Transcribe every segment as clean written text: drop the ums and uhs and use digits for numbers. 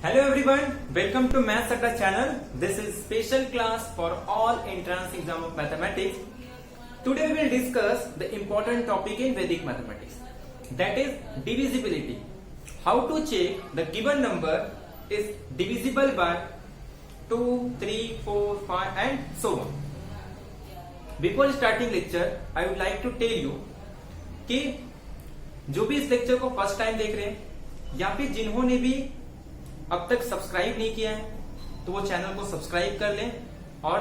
Hello everyone, welcome to Maths Adda channel. This is special class for all entrance exam of mathematics. Today we will discuss the important topic in Vedic mathematics, that is divisibility. How to check the given number is divisible by 2, 3, 4, 5 and so on. Before starting lecture, I would like to tell you कि जो भी इस lecture को first time देख रहे हैं या फिर जिन्होंने भी अब तक सब्सक्राइब नहीं किया है तो वो चैनल को सब्सक्राइब कर लें और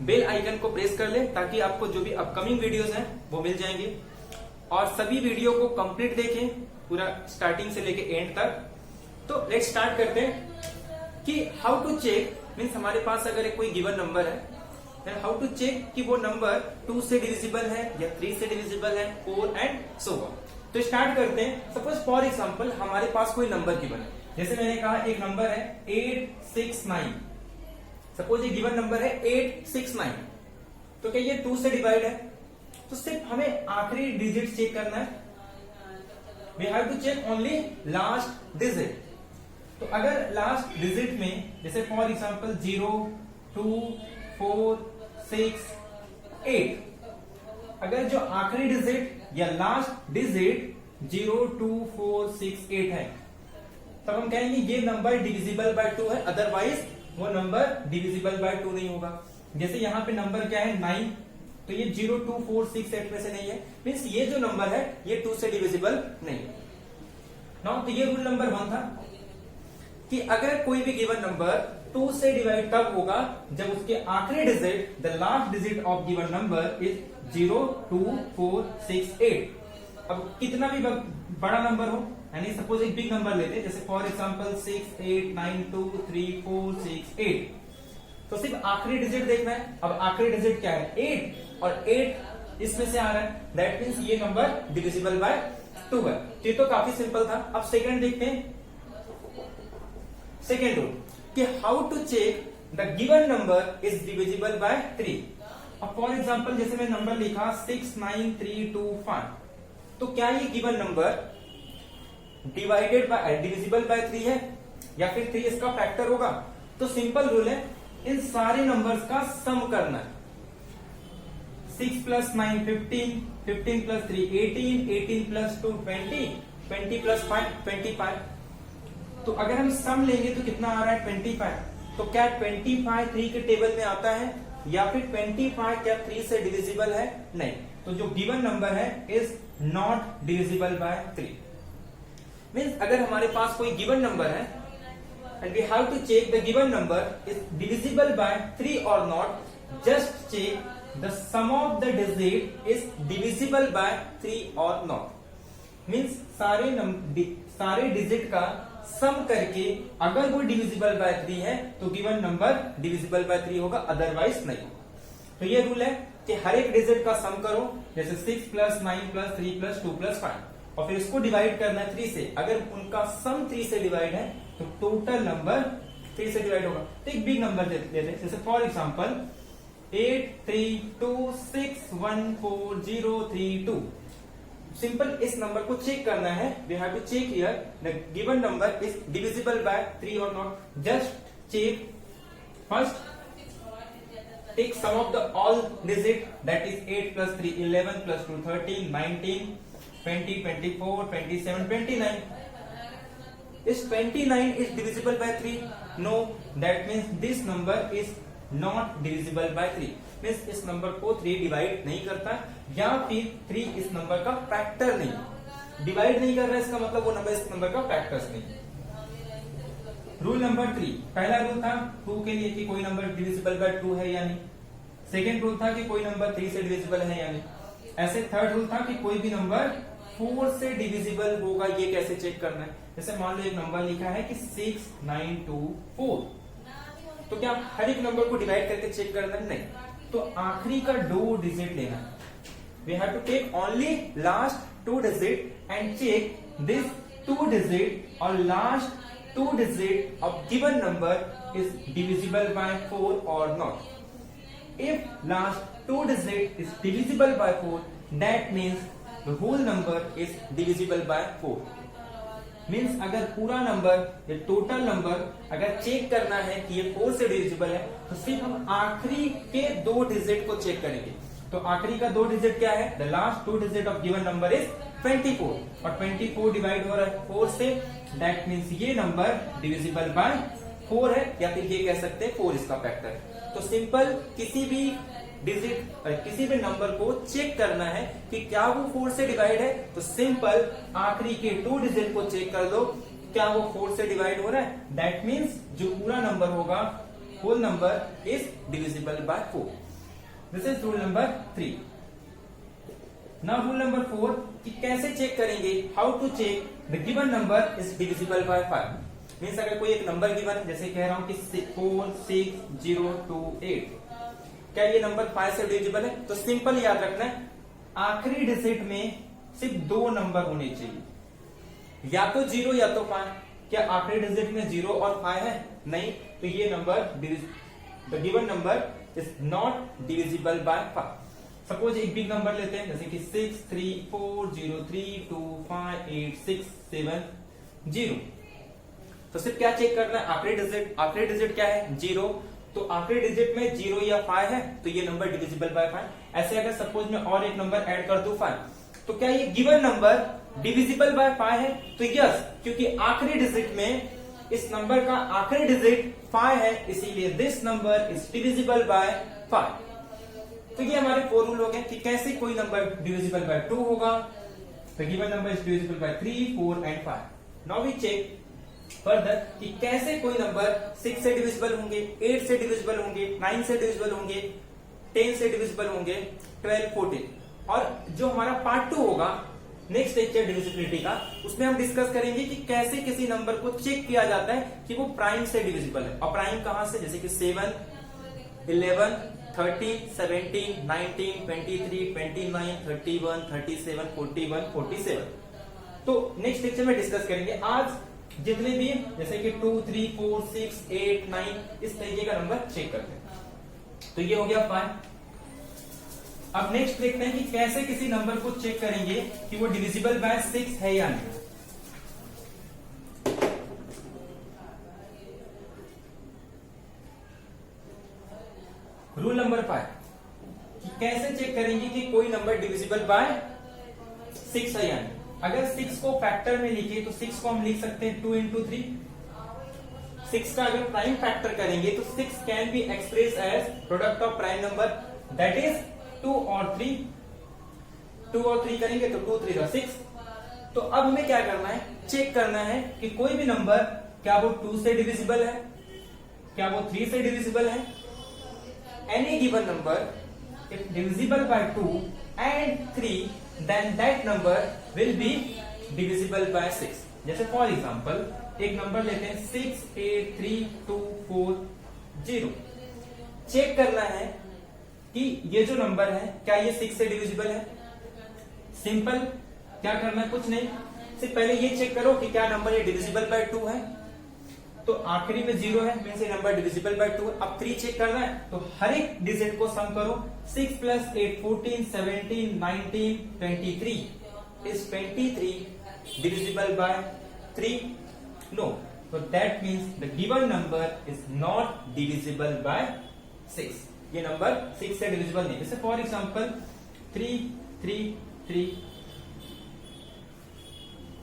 बेल आइकन को प्रेस कर लें ताकि आपको जो भी अपकमिंग वीडियोस हैं वो मिल जाएंगे। और सभी वीडियो को कंप्लीट देखें पूरा स्टार्टिंग से लेके एंड तक। तो लेट्स स्टार्ट करते हैं कि हाउ टू चेक मीन्स हमारे पास अगर कोई गिवन नंबर है देन हाउ टू चेक कि वो नंबर 2 से डिविजिबल है या 3 से डिविजिबल है, 4 एंड सो ऑन। तो स्टार्ट करते हैं। सपोज फॉर एग्जांपल हमारे पास कोई नंबर गिवन है, जैसे मैंने कहा एक नंबर है 869। सपोज ये गिवन नंबर है 869, तो क्या ये 2 से डिवाइड है? तो सिर्फ हमें आखिरी डिजिट चेक करना है। We have to check only last digit. तो अगर लास्ट डिजिट में जैसे फॉर एग्जांपल 0, 2, 4, 6, 8, अगर जो आखिरी डिजिट या लास्ट डिजिट 0, 2, 4, 6, 8 है तब हम कहेंगे ये नंबर डिविजिबल बाय 2 है, अदरवाइज वो नंबर डिविजिबल बाय 2 नहीं होगा। जैसे यहाँ पे नंबर क्या है 9, तो ये 0, 2, 4, 6, 8 में से नहीं है, मीन्स ये जो नंबर है ये 2 से डिविजिबल नहीं है। नाउ तो ये रूल नंबर 1 था कि अगर कोई भी गिवन नंबर 2 से डिवाइड तब होगा जब उसके आखिरी digit the last digit of given number is 0, 2, 4, 6, 8। अब कितना भी बड़ा नंबर हो, यानी सपोज एक बिग नंबर लेते हैं जैसे फॉर एग्जांपल 6, 8, 9, 2, 3, 4, 6, 8, तो सिर्फ आखिरी डिजिट देखना है। अब आखिरी डिजिट क्या है 8 और 8 इसमें से आ रहा है, दैट मीन्स ये नंबर डिविजिबल बाय 2 है। ये तो काफी सिंपल था। अब सेकेंड देखते हैं, सेकेंड रूल कि how to check the given number is divisible by 3। अब फॉर एग्जांपल जैसे मैं नंबर लिखा 69325, तो क्या ये given number divided by divisible by 3 है या फिर 3 इसका फैक्टर होगा? तो सिंपल रूल है, इन सारे नंबर्स का सम करना है। 6 प्लस 9 15, 15 प्लस 3 18, 18 प्लस 2 20, 20 प्लस 5 25। तो अगर हम सम लेंगे तो कितना आ रहा है 25। तो क्या 25 3 के टेबल में आता है या फिर 25 क्या 3 से डिविजिबल है? नहीं। तो जो गिवन नंबर है is not divisible by 3। Means अगर हमारे पास कोई गिवन नंबर है and we have to check the given number is divisible by 3 और not, just check the sum of the digit is divisible by 3 और not. Means सारे digit का सम करके अगर वो डिविजिबल बाय 3 है तो गिवन नंबर डिविजिबल बाय 3 होगा, अदरवाइज नहीं होगा। तो ये रूल है कि हर एक डिजिट का सम करो, जैसे 6 प्लस 9 प्लस 3 प्लस 2 प्लस 5, और फिर इसको डिवाइड करना है 3 से। अगर उनका सम 3 से डिवाइड है तो टोटल नंबर 3 से डिवाइड होगा। तो एक बिग नंबर लेते हैं, जैसे फॉर एग्जांपल 8326140332। सिंपल इस नंबर को चेक करना है। We have to check here the given number is divisible by 3 और not. Just check first, take sum of the all digit, that is 8 plus 3 11 plus 2 13 19 20 24 27 29। Is 29 is divisible by 3? No, that means this number is not divisible by 3। Means इस number को 3 divide नहीं करता या फिर 3 इस number का factor नहीं। Divide नहीं कर रहा है इसका मतलब वो नंबर इस नंबर का फैक्टर्स नहीं। रूल नंबर 3, पहला रूल था 2 के लिए कि कोई नंबर डिविजिबल बाय 2 है या नहीं। सेकेंड रूल था कि कोई नंबर 3 से डिविजिबल है या नहीं। ऐसे थर्ड रूल था कि कोई भी नंबर 4 से डिविजिबल होगा, ये कैसे चेक करना है। जैसे मान लो एक नंबर लिखा है कि 6924, तो क्या हर एक नंबर को डिवाइड करके चेक करना है? नहीं। तो आखिरी का 2 डिजिट लेना है। We have to take only last 2 digit and check this 2 digit or last 2 digit of given number is divisible by 4 or not. If last 2 digit is divisible by 4, that means the whole number is divisible by 4। Means अगर पूरा number या total number अगर check करना है कि ये 4 से divisible है तो सिर्फ हम आखिरी के 2 डिजिट को चेक करेंगे। तो आखिरी का 2 डिजिट क्या है? The last 2 digit of given number is 24 और 24 डिवाइड हो रहा है 4 से, दैट मीन्स ये नंबर डिविजिबल बाय 4 है, या फिर ये कह सकते हैं 4 इसका फैक्टर है। तो सिंपल किसी भी डिजिट किसी भी नंबर को चेक करना है कि क्या वो 4 से डिवाइड है, तो सिंपल आखिरी के 2 डिजिट को चेक कर दो, क्या वो 4 से डिवाइड हो रहा है, दैट मीन्स जो पूरा नंबर होगा whole number is divisible by 4। This is rule number 3। Now rule number 4 कि कैसे चेक करेंगे, how to check the given number is divisible by 5। Means अगर कोई एक नंबर गिवन है, जैसे कह रहा हूं कि 4 6 0 2 8, क्या ये नंबर 5 से डिविजिबल है? तो सिंपल याद रखना है आखिरी डिजिट में सिर्फ 2 नंबर होने चाहिए, या तो 0 या तो 5। क्या आखिरी डिजिट में 0 और 5 है? नहीं, तो ये number the given number is not divisible by 5। Suppose एक बिग नंबर लेते हैं, जैसे कि 6 3 4 0 3 2 5 8 6 7 0। तो सिर्फ क्या चेक करना है? आखिरी डिजिट क्या है? 0। तो आखिरी डिजिट में 0 या 5 है तो ये नंबर डिविजिबल बाय 5। ऐसे अगर सपोज मैं और एक नंबर ऐड कर दूं 5, तो क्या ये गिवन नंबर डिविजिबल बाय 5 है? तो यस, क्योंकि आखिरी डिजिट में इस नंबर का आखिरी डिजिट 5 है, इसीलिए this number is divisible by 5। तो ये हमारे 4 रूल हो गए कि कैसे कोई नंबर डिविजिबल बाय 2 होगा। The given number is divisible by 3 4 and 5। Now we check further कि कैसे कोई नंबर 6 से डिविजिबल होंगे, 8 से डिविजिबल होंगे, 9 से डिविजिबल होंगे, 10 से डिविजिबल होंगे, 12 14। और जो हमारा पार्ट 2 होगा नेक्स्ट लेक्चर डिविजिबिलिटी का, उसमें हम डिस्कस करेंगे कि कैसे किसी नंबर को चेक किया जाता है कि वो प्राइम से डिविजिबल है। और प्राइम कहां से? जैसे कि 7 11 13 17 19 23 29 31 37 41 47। तो नेक्स्ट लेक्चर में डिस्कस करेंगे। आज जितने भी जैसे कि 2 3 4 6 8 9 इस तरीके का नंबर चेक करते हैं। तो ये हो गया 5। अब नेक्स्ट देखते हैं कि कैसे किसी नंबर को चेक करेंगे कि वो डिविजिबल बाय 6 है या नहीं। रूल नंबर 5 कि कैसे चेक करेंगे कि कोई नंबर डिविजिबल बाय 6 है या नहीं। अगर 6 को फैक्टर में लिखे तो 6 को हम लिख सकते हैं 2 into 3। 6 का अगर प्राइम फैक्टर करेंगे तो 6 can be express as product of prime number, that is 2 और 3। 2 और 3 करेंगे तो 2 3 6। तो अब हमें क्या करना है? चेक करना है कि कोई भी नंबर क्या वो 2 से डिविजिबल है, क्या वो 3 से डिविजिबल है। Any given number if divisible by 2 and 3, then that number will be divisible by 6। जैसे फॉर एग्जाम्पल एक नंबर लेते हैं 6 8 3 2 4 0। चेक करना है कि ये जो नंबर है क्या ये 6 से डिविजिबल है। सिंपल क्या करना है? कुछ नहीं, सिर्फ पहले ये चेक करो कि क्या नंबर ये डिविजिबल बाय 2 है। तो आखिरी में 0 है, मींस ये नंबर डिविजिबल बाय 2 है। अब 3 चेक करना है तो हर एक डिजिट को सम करो। 6 + 8 14 17 19 23 इज 23 डिविजिबल बाय 3? नो, तो that means the given number is not divisible bye 6। ये नंबर 6 से डिविजिबल नहीं। जैसे फॉर एग्जांपल 3 3 3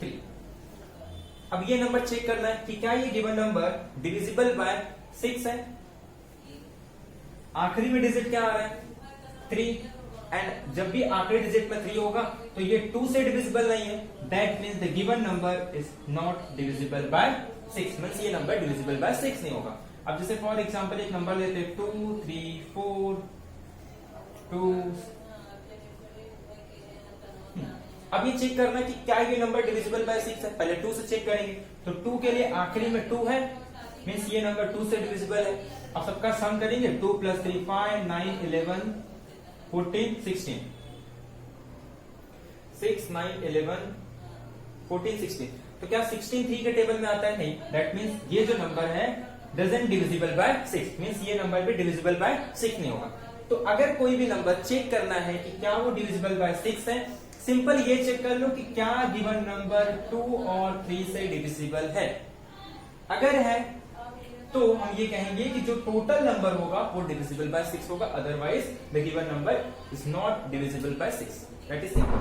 3। अब ये नंबर चेक करना है कि क्या ये गिवन नंबर डिविजिबल बाय 6 है। आखिरी में डिजिट क्या आ रहा है? 3। एंड जब भी आखिरी डिजिट में 3 होगा तो ये 2 से डिविजिबल नहीं है, that means the given number is not divisible bye 6। Means ये नंबर डिविजिबल बाय 6 नहीं होगा। अब जैसे फॉर एग्जांपल एक नंबर लेते हैं 2 3 4 2। अब ये चेक करना है कि क्या ये नंबर डिविजिबल बाय 6 है। पहले 2 से चेक करेंगे तो 2 के लिए आखिरी में 2 है, मीन्स ये नंबर 2 से डिविजिबल है। अब सबका सम करेंगे 2 + 3 5 9 11 14 16 6 9 11 14 16। तो क्या 16 3 के टेबल में आता है? नहीं, दैट मीन्स ये जो नंबर है डजंट डिविजिबल बाय 6, मीन्स ये नंबर भी डिविजिबल बाय 6 नहीं होगा। तो अगर कोई भी नंबर चेक करना है कि क्या वो डिविजिबल बाय 6 है, सिंपल ये चेक कर लो कि क्या गिवन नंबर 2 और 3 से डिविजिबल है। अगर है तो हम ये कहेंगे कि जो टोटल नंबर होगा वो डिविजिबल बाय 6 होगा, otherwise the given number is not divisible bye 6। That is simple.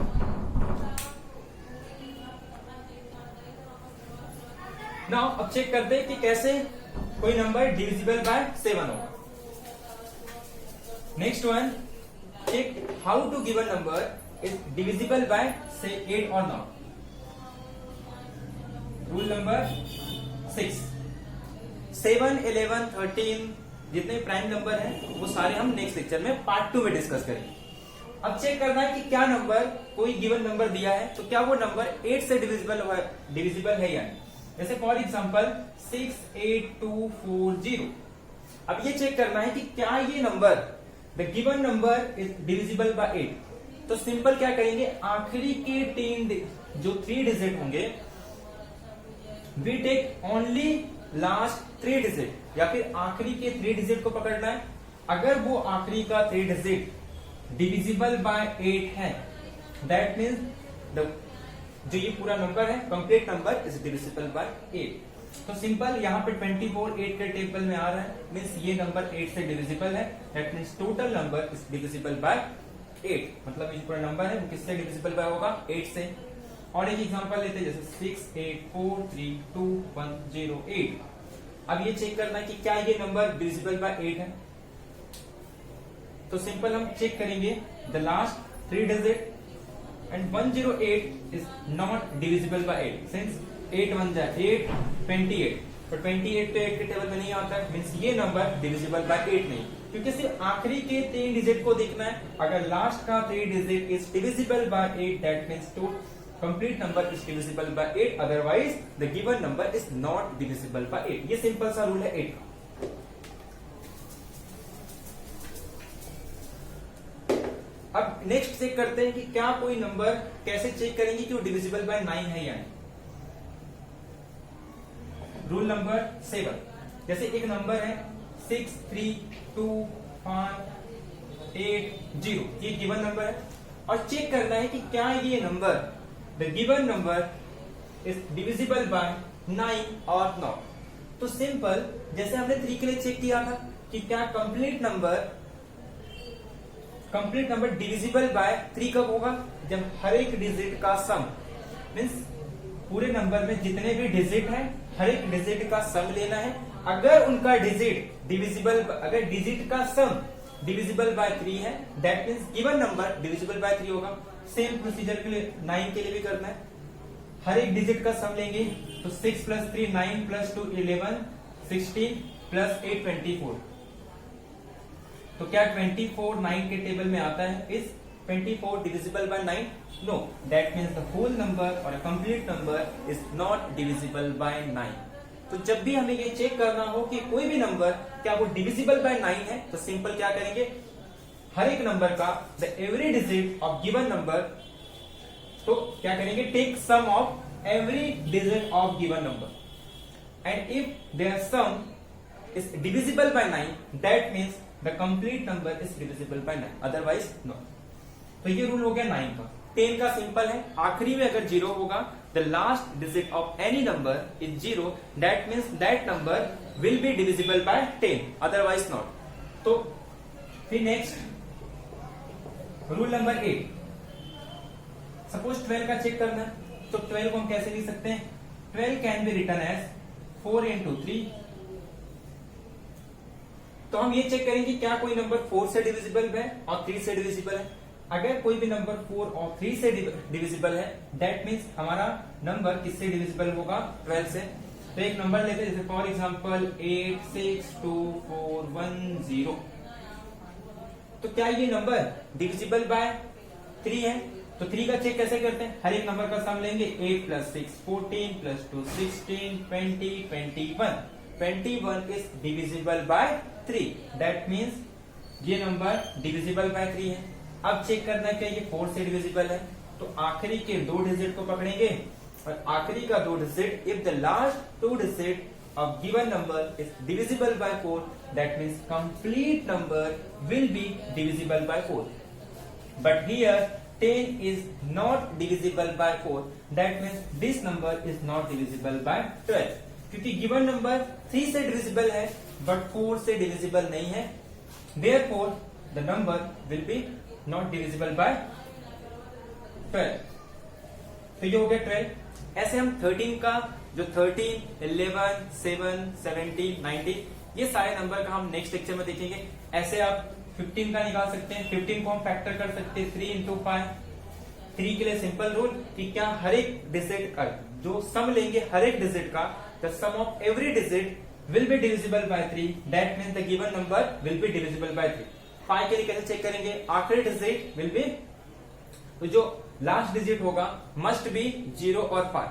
Now अब चेक करते हैं कि कैसे कोई नंबर डिविजिबल बाय 7 होगा। Next one, check how to given number is divisible by से 8 और नॉट। रूल नंबर 6, 7, 11, 13 जितने प्राइम नंबर हैं वो सारे हम नेक्स्ट लेक्चर में पार्ट 2 में डिस्कस करेंगे। अब चेक करना है कि क्या नंबर, कोई गिवन नंबर दिया है तो क्या वो नंबर 8 से डिविजिबल है या नहीं। जैसे फॉर एग्जांपल 68240। अब ये चेक करना है कि क्या ये number, the given number is divisible by 8। तो सिंपल क्या करेंगे, आखिरी के 3 जो 3 डिजिट होंगे, we take only last 3 digit, या फिर आखिरी के 3 डिजिट को पकड़ना है। अगर वो आखिरी का 3 डिजिट डिविजिबल बाय 8 है, दैट मीन्स द जो ये पूरा नंबर है complete number is divisible by 8। तो सिंपल यहाँ पे 24 8 के टेबल में आ रहा है, मीन्स ये नंबर 8 से डिविजिबल है। That means total number is divisible by 8। मतलब ये पूरा नंबर है वो किससे डिविजिबल बाय होगा, 8 से। और एक एग्जांपल लेते हैं, जैसे 684321008। अब ये चेक करना है कि क्या ये नंबर डिविजिबल बाय 8 है। तो सिंपल हम चेक करेंगे the last 3 digit and 108 is not divisible by 8 since 8 1 जा 8 28, but 28 तो 8 के टेबल में नहीं आता है, मींस ये नंबर डिविजिबल बाय 8 नहीं, क्योंकि सिर्फ आखिरी के 3 डिजिट को देखना है। अगर लास्ट का 3 digit is divisible by 8, that means to complete number is divisible by 8, otherwise the given number is not divisible by 8। ये सिंपल सा रूल है 8 का। अब नेक्स्ट चेक करते हैं कि क्या कोई नंबर, कैसे चेक करेंगे कि वो डिविजिबल बाय 9 है या नहीं। रूल नंबर 7, जैसे एक नंबर है 6325880, ये गिवन नंबर है और चेक करना है कि क्या ये number, the given number is divisible by 9 और नॉट। तो सिंपल जैसे हमने 3 के लिए चेक किया था कि क्या कंप्लीट नंबर डिविजिबल बाय 3 कब होगा, जब हर एक डिजिट का सम, मींस पूरे नंबर में जितने भी डिजिट हैं हर एक डिजिट का सम लेना है। अगर उनका डिजिट डिविजिबल, अगर डिजिट का सम डिविजिबल बाय 3 है, that means given number divisible by 3 होगा। सेम प्रोसीजर के लिए 9 के लिए भी करना है, हर एक डिजिट का सम लेंगे तो 6 + 3 9 + 2 11 16 + 8 24। तो क्या 24 9 के टेबल में आता है, is 24 divisible by 9? No, that means the whole number or complete number is not divisible by 9। तो जब भी हमें ये चेक करना हो कि कोई भी नंबर क्या वो डिविजिबल बाय 9 है, तो सिंपल क्या करेंगे, हर एक नंबर का the every digit of given number, तो क्या करेंगे, take sum of every digit of given number and if there sum is divisible by 9, that means the complete number is divisible by 9, otherwise no. तो ये rule हो गया 9 का। 10 का simple है, आखिरी में अगर 0 होगा, the last digit of any number is 0, that means that number will be divisible bye 10, otherwise not. तो फिर नेक्स्ट रूल नंबर 8, सपोज 12 का चेक करना है, तो 12 को हम कैसे लिख सकते हैं, 12 कैन बी रिटन एज 4 × 3। तो हम ये चेक करेंगे क्या कोई नंबर 4 से डिविजिबल है और 3 से डिविजिबल है। अगर कोई भी नंबर 4 और 3 से डिविजिबल है, दैट मीन्स हमारा नंबर किससे डिविजिबल होगा, 12 से। तो एक नंबर लेते हैं, जैसे फॉर एग्जांपल 862410। तो क्या ये नंबर डिविजिबल बाय 3 है? तो 3 का चेक कैसे करते हैं, हर एक नंबर का सम लेंगे, 8 + 6 14 + 2 16 20 21। 21 is divisible by 3, that means ये नंबर डिविजिबल बाय 3 है। अब चेक करना है क्या ये 4 से डिविजिबल है, तो आखिरी के 2 डिजिट को पकड़ेंगे और आखिरी का 2 digit, if the last 2 digit of given number is divisible by 4, that means complete number will be divisible by 4. But here 10 is not divisible by 4, that means this number is not divisible by 12. क्योंकि given number 3 से divisible है but 4 से divisible नहीं है, therefore the number will be not divisible by 12. तो ये हो गया 12. ऐसे हम 13 का जो 13, 11, 7, 17, 19 ये सारे नंबर का हम नेक्स्ट लेक्चर में देखेंगे. ऐसे आप 15 का निकाल सकते हैं. 15 को हम फैक्टर कर सकते हैं 3 into 5. 3 के लिए सिंपल रूल कि क्या हर एक डिजिट का जो सम लेंगे हर एक डिजिट का the sum of every digit will be divisible by 3, that means the given number will be divisible by 3. 5 के लिए कैसे चेक करेंगे? आखिरी डिजिट विल बी, तो जो लास्ट डिजिट होगा मस्ट बी 0 और 5.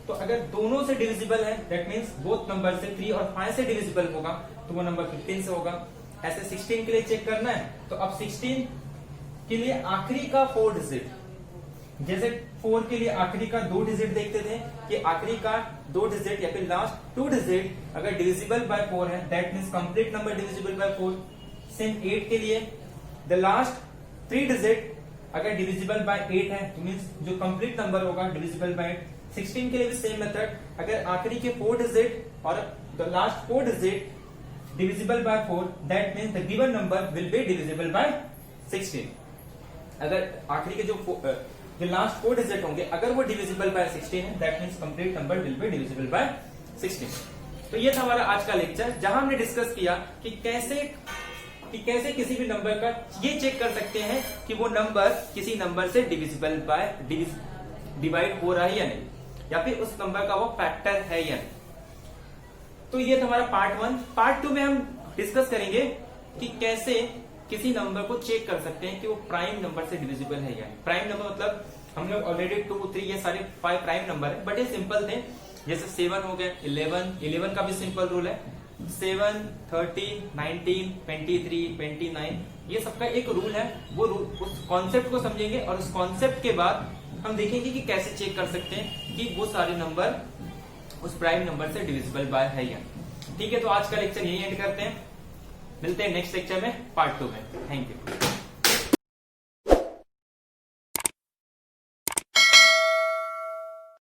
तो अगर दोनों से डिविजिबल है दैट मीन्स बोथ नंबर से 3 और 5 से डिविजिबल होगा तो वो नंबर 15 से होगा. ऐसे 16 के लिए चेक करना है तो अब 16 के लिए आखिरी का 4 डिजिट, जैसे 4 के लिए आखिरी का 2 डिजिट देखते थे कि आखिरी का 2 डिजिट या फिर लास्ट 2 डिजिट अगर डिविजिबल बाय 4 है that means complete number divisible by 4. Same 8 के लिए द लास्ट 3 डिजिट अगर डिविजिबल बाय 8 है तो मीन्स जो कंप्लीट नंबर होगा डिविजिबल बाय 8. 16 के लिए भी सेम मेथड, अगर आखिरी के 4 डिजिट और the last 4 digit divisible by 4, that means the given number will be divisible by 16. अगर आखिरी के जो लास्ट 4 डिजिट होंगे अगर वो divisible by 16 है that means complete number will be divisible by 16. तो ये था हमारा आज का लेक्चर जहां हमने डिस्कस किया कि कैसे किसी भी नंबर का ये चेक कर सकते हैं कि वो नंबर किसी नंबर से डिविजिबल बाय डिवाइड हो रहा है या नहीं, या फिर उस नंबर का वो फैक्टर है या नहीं. तो ये था हमारा पार्ट 1. पार्ट 2 में हम डिस्कस करेंगे कि कैसे किसी नंबर को चेक कर सकते हैं कि वो प्राइम नंबर से डिविजिबल है या नहीं. प्राइम नंबर मतलब हम लोग ऑलरेडी 2, 3 ये सारे 5 प्राइम नंबर है बट ये सिंपल थे. जैसे 7 हो गए, 11 का भी सिंपल रूल है. 7, 13, 19, 23, 29 ये सबका एक रूल है. वो रूल उस कॉन्सेप्ट को समझेंगे और उस कॉन्सेप्ट के बाद हम देखेंगे कि कैसे चेक कर सकते हैं कि वो सारे नंबर उस प्राइम नंबर से डिविजिबल बाय है या. ठीक है, तो आज का लेक्चर यही एंड करते हैं. मिलते हैं नेक्स्ट लेक्चर में पार्ट 2 में. Thank you.